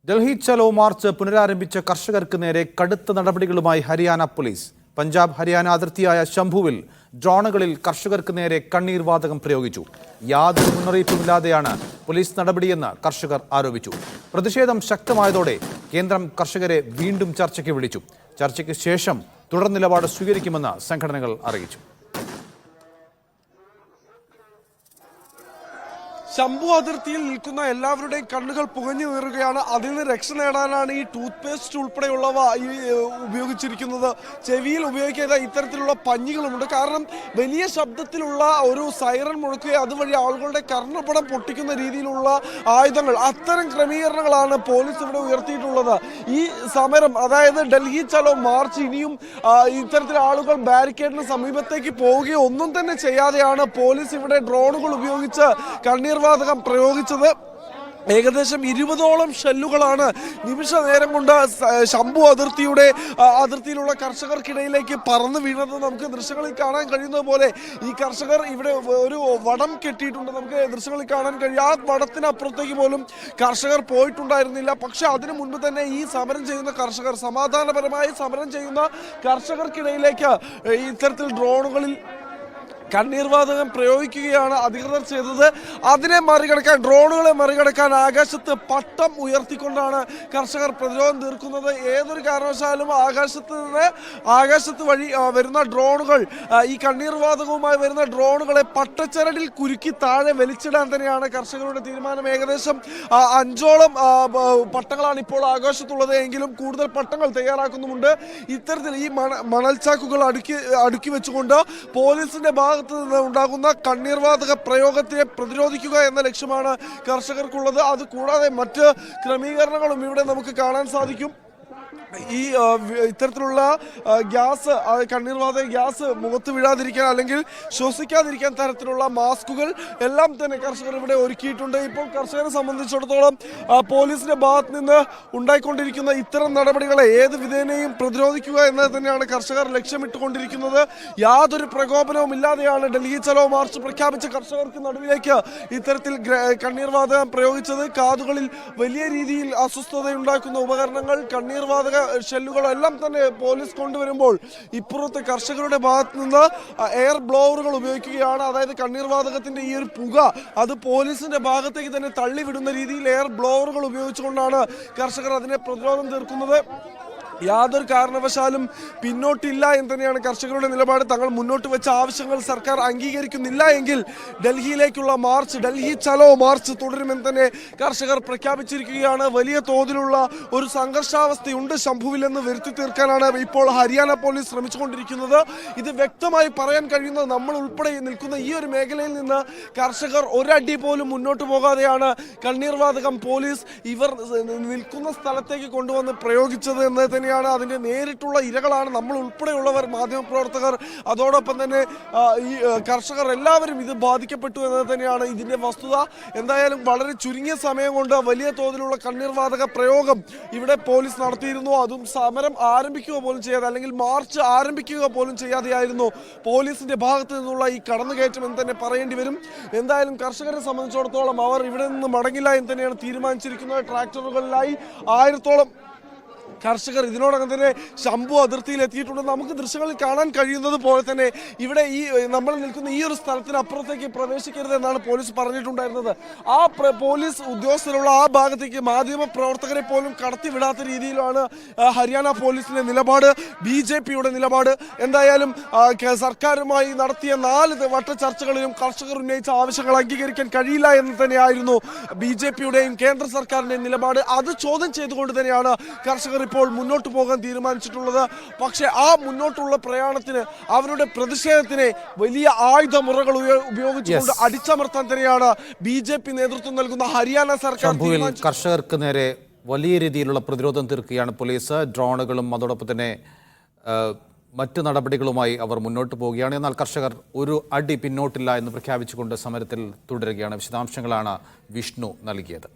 ഡൽഹി ചലോ March പുനരാരംഭിച്ച കർഷകർക്ക് നേരെ കടുത്ത നടപടികളുമായി ഹരിയാന പോലീസ്. പഞ്ചാബ് ഹരിയാന അതിർത്തിയായ ശംഭുവിൽ ഡ്രോണുകളിൽ കർഷകർക്ക് നേരെ കണ്ണീർ വാതകം പ്രയോഗിച്ചു. യാതൊരു മുന്നറിയിപ്പുമില്ലാതെയാണ് പോലീസ് നടപടിയെന്ന് കർഷകർ ആരോപിച്ചു. പ്രതിഷേധം ശക്തമായതോടെ കേന്ദ്രം കർഷകരെ വീണ്ടും ചർച്ചയ്ക്ക് വിളിച്ചു. ചർച്ചയ്ക്ക് ശേഷം തുടർ നിലപാട് സ്വീകരിക്കുമെന്ന് സംഘടനകൾ അറിയിച്ചു. ശംഭു അതിർത്തിയിൽ നിൽക്കുന്ന എല്ലാവരുടെയും കണ്ണുകൾ പുകഞ്ഞു നീറുകയാണ്. അതിൽ നിന്ന് രക്ഷ നേടാനാണ് ഈ ടൂത്ത് പേസ്റ്റ് ഉൾപ്പെടെയുള്ളവ ഉപയോഗിച്ചിരിക്കുന്നത്. ചെവിയിൽ ഉപയോഗിക്കുന്ന ഇത്തരത്തിലുള്ള പഞ്ഞികളുമുണ്ട്. കാരണം വലിയ ശബ്ദത്തിലുള്ള ഒരു സൈറൻ മുഴക്കുകയും അതുവഴി ആളുകളുടെ കർണപടം പൊട്ടിക്കുന്ന രീതിയിലുള്ള ആയുധങ്ങൾ, അത്തരം ക്രമീകരണങ്ങളാണ് പോലീസ് ഇവിടെ ഉയർത്തിയിട്ടുള്ളത്. ഈ സമരം, അതായത് ഡൽഹി ചലോ മാർച്ച്, ഇനിയും ഇത്തരത്തിൽ ആളുകൾ ബാരിക്കേഡിന് സമീപത്തേക്ക് പോവുകയോ ഒന്നും തന്നെ ചെയ്യാതെയാണ് പോലീസ് ഇവിടെ ഡ്രോണുകൾ ഉപയോഗിച്ച് കണ്ണീർ വാതകം പ്രയോഗിച്ചത്. ഏകദേശം 20ഓളം ഷെല്ലുകളാണ് നിമിഷ നേരം കൊണ്ട് ശംഭു അതിർത്തിയിലുള്ള കർഷകർക്കിടയിലേക്ക് പറന്നു വീണത്. നമുക്ക് ദൃശ്യങ്ങളിൽ കാണാൻ കഴിയുന്നത് പോലെ ഈ കർഷകർ ഇവിടെ ഒരു വടം കെട്ടിയിട്ടുണ്ട്. നമുക്ക് ദൃശ്യങ്ങളിൽ കാണാൻ കഴിയും. ആ വടത്തിനപ്പുറത്തേക്ക് പോലും കർഷകർ പോയിട്ടുണ്ടായിരുന്നില്ല. പക്ഷെ അതിനു മുൻപ് തന്നെ ഈ സമരം ചെയ്യുന്ന കർഷകർ, സമാധാനപരമായി സമരം ചെയ്യുന്ന കർഷകർക്കിടയിലേക്ക് ഇത്തരത്തിൽ ഡ്രോണുകളിൽ കണ്ണീർ വാതകം പ്രയോഗിക്കുകയാണ് അധികൃതർ ചെയ്തത്. അതിനെ മറികടക്കാൻ, ഡ്രോണുകളെ മറികടക്കാൻ ആകാശത്ത് പട്ടം ഉയർത്തിക്കൊണ്ടാണ് കർഷകർ പ്രതിരോധം തീർക്കുന്നത്. ഏതൊരു കാരണവശാലും ആകാശത്ത് വഴി വരുന്ന ഡ്രോണുകൾ, ഈ കണ്ണീർ വാതകവുമായി വരുന്ന ഡ്രോണുകളെ പട്ടച്ചരടിൽ കുരുക്കി താഴെ വലിച്ചിടാൻ തന്നെയാണ് കർഷകരുടെ തീരുമാനം. ഏകദേശം 5ഓളം പട്ടങ്ങളാണ് ഇപ്പോൾ ആകാശത്തുള്ളത്. എങ്കിലും കൂടുതൽ പട്ടങ്ങൾ തയ്യാറാക്കുന്നുമുണ്ട്. ഇത്തരത്തിൽ ഈ മണൽച്ചാക്കുകൾ അടുക്കി വെച്ചുകൊണ്ട് പോലീസിന്റെ ഭാഗത്ത് നിന്ന് ഉണ്ടാകുന്ന കണ്ണീർ വാതക പ്രയോഗത്തെ പ്രതിരോധിക്കുക എന്ന ലക്ഷ്യമാണ് കർഷകർക്കുള്ളത്. അതുകൂടാതെ മറ്റ് ക്രമീകരണങ്ങളും ഇവിടെ നമുക്ക് കാണാൻ സാധിക്കും. ഈ ഇത്തരത്തിലുള്ള ഗ്യാസ്, കണ്ണീർ വാതക ഗ്യാസ് മുഖത്ത് വീഴാതിരിക്കാൻ അല്ലെങ്കിൽ ശ്വസിക്കാതിരിക്കാൻ തരത്തിലുള്ള മാസ്കുകൾ എല്ലാം തന്നെ കർഷകർ ഇവിടെ ഒരുക്കിയിട്ടുണ്ട്. ഇപ്പോൾ കർഷകരെ സംബന്ധിച്ചിടത്തോളം പോലീസിന്റെ ഭാഗത്ത് നിന്ന് ഉണ്ടായിക്കൊണ്ടിരിക്കുന്ന ഇത്തരം നടപടികളെ ഏത് വിധേനയും പ്രതിരോധിക്കുക എന്നത് തന്നെയാണ് കർഷകർ ലക്ഷ്യമിട്ടുകൊണ്ടിരിക്കുന്നത്. യാതൊരു പ്രകോപനവും ഇല്ലാതെയാണ് ഡൽഹി ചലോ മാർച്ച് പ്രഖ്യാപിച്ച കർഷകർക്ക് നടുവിലേക്ക് ഇത്തരത്തിൽ കണ്ണീർ വാതകം പ്രയോഗിച്ചത്. കാതുകളിൽ വലിയ രീതിയിൽ അസ്വസ്ഥതയുണ്ടാക്കുന്ന ഉപകരണങ്ങൾ, കണ്ണീർ വാതക ഷെല്ലുകളെല്ലാം തന്നെ പോലീസ് കൊണ്ടുവരുമ്പോൾ ഇപ്പുറത്ത് കർഷകരുടെ ഭാഗത്ത് നിന്ന് എയർ ബ്ലോവറുകൾ ഉപയോഗിക്കുകയാണ്. അതായത് കണ്ണീർ വാതകത്തിന്റെ ഈ ഒരു പുക അത് പോലീസിന്റെ ഭാഗത്തേക്ക് തന്നെ തള്ളിവിടുന്ന രീതിയിൽ എയർ ബ്ലോവറുകൾ ഉപയോഗിച്ചുകൊണ്ടാണ് കർഷകർ അതിനെ പ്രതിരോധം തീർക്കുന്നത്. യാതൊരു കാരണവശാലും പിന്നോട്ടില്ല എന്ന് തന്നെയാണ് കർഷകരുടെ നിലപാട്. തങ്ങൾ മുന്നോട്ട് വെച്ച ആവശ്യങ്ങൾ സർക്കാർ അംഗീകരിക്കുന്നില്ല എങ്കിൽ ഡൽഹിയിലേക്കുള്ള മാർച്ച്, ഡൽഹി ചലോ മാർച്ച് തുടരുമെന്ന് തന്നെ കർഷകർ പ്രഖ്യാപിച്ചിരിക്കുകയാണ്. വലിയ തോതിലുള്ള ഒരു സംഘർഷാവസ്ഥയുണ്ട് ശംഭുവിലെന്ന് വരുത്തി തീർക്കാനാണ് ഇപ്പോൾ ഹരിയാന പോലീസ് ശ്രമിച്ചുകൊണ്ടിരിക്കുന്നത്. ഇത് വ്യക്തമായി പറയാൻ കഴിയുന്നത് നമ്മൾ ഉൾപ്പെടെ നിൽക്കുന്ന ഈ ഒരു മേഖലയിൽ നിന്ന് കർഷകർ ഒരടി പോലും മുന്നോട്ട് പോകാതെയാണ് കണ്ണീർ വാതകം പോലീസ് ഇവർ നിൽക്കുന്ന സ്ഥലത്തേക്ക് കൊണ്ടുവന്ന് പ്രയോഗിച്ചത് എന്ന് തന്നെയാണ്. അതിന്റെ നേരിട്ടുള്ള ഇരകളാണ് നമ്മൾ ഉൾപ്പെടെയുള്ളവർ, മാധ്യമപ്രവർത്തകർ, അതോടൊപ്പം തന്നെ ഈ കർഷകർ എല്ലാവരും ഇത് ബാധിക്കപ്പെട്ടു എന്നത് തന്നെയാണ് ഇതിന്റെ വസ്തുത. എന്തായാലും വളരെ ചുരുങ്ങിയ സമയം കൊണ്ട് വലിയ തോതിലുള്ള കണ്ണീർ വാതക പ്രയോഗം ഇവിടെ പോലീസ് നടത്തിയിരുന്നു. അതും സമരം ആരംഭിക്കുക പോലും ചെയ്യാതെ, അല്ലെങ്കിൽ മാർച്ച് ആരംഭിക്കുക പോലും ചെയ്യാതെയായിരുന്നു പോലീസിന്റെ ഭാഗത്ത് നിന്നുള്ള ഈ കടന്നുകയറ്റം എന്ന് തന്നെ പറയേണ്ടി വരും. എന്തായാലും കർഷകരെ സംബന്ധിച്ചിടത്തോളം അവർ ഇവിടെ നിന്ന് മടങ്ങില്ല എന്ന് തന്നെയാണ് തീരുമാനിച്ചിരിക്കുന്നത്. ട്രാക്ടറുകളിലായി 1000ഓളം കർഷകർ ഇതിനോടകം തന്നെ ശംഭു അതിർത്തിയിൽ എത്തിയിട്ടുണ്ട്. നമുക്ക് ദൃശ്യങ്ങളിൽ കാണാൻ കഴിയുന്നത് പോലെ തന്നെ ഇവിടെ ഈ നമ്മൾ നിൽക്കുന്ന ഈ ഒരു സ്ഥലത്തിന് അപ്പുറത്തേക്ക് പ്രവേശിക്കരുത് എന്നാണ് പോലീസ് പറഞ്ഞിട്ടുണ്ടായിരുന്നത്. ആ പോലീസ് ഉദ്യോഗസ്ഥരുള്ള ആ ഭാഗത്തേക്ക് മാധ്യമ പ്രവർത്തകരെ പോലും കടത്തിവിടാത്ത രീതിയിലാണ് ഹരിയാന പോലീസിന്റെ നിലപാട്, BJPയുടെ നിലപാട്. എന്തായാലും സർക്കാരുമായി നടത്തിയ 4 വട്ട ചർച്ചകളിലും കർഷകർ ഉന്നയിച്ച ആവശ്യങ്ങൾ അംഗീകരിക്കാൻ കഴിയില്ല എന്ന് തന്നെയായിരുന്നു BJPയുടെയും കേന്ദ്ര സർക്കാരിന്റെയും നിലപാട്. അത് ചോദ്യം ചെയ്തുകൊണ്ട് തന്നെയാണ് കർഷകർ ഇപ്പോൾ മുന്നോട്ട് പോകാൻ തീരുമാനിച്ചിട്ടുള്ളത്. പക്ഷേ ആ മുന്നോട്ടുള്ള പ്രയാണത്തിന്, അവരുടെ പ്രതിഷേധത്തിനെ വലിയ ആയുധമുറകൾ ഉപയോഗിച്ചുകൊണ്ട് അടിച്ചമർത്താൻ തന്നെയാണ് BJP നേതൃത്വം നൽകുന്ന ഹരിയാന സർക്കാർ. കർഷകർക്ക് നേരെ വലിയ രീതിയിലുള്ള പ്രതിരോധം തീർക്കുകയാണ് പോലീസ്. ഡ്രോണുകളും അതോടൊപ്പം തന്നെ മറ്റ് നടപടികളുമായി അവർ മുന്നോട്ട് പോവുകയാണ്. എന്നാൽ കർഷകർ ഒരു അടി പിന്നോട്ടില്ല എന്ന് പ്രഖ്യാപിച്ചുകൊണ്ട് സമരത്തിൽ തുടരുകയാണ്. വിശദാംശങ്ങളാണ് വിഷ്ണു നൽകിയത്.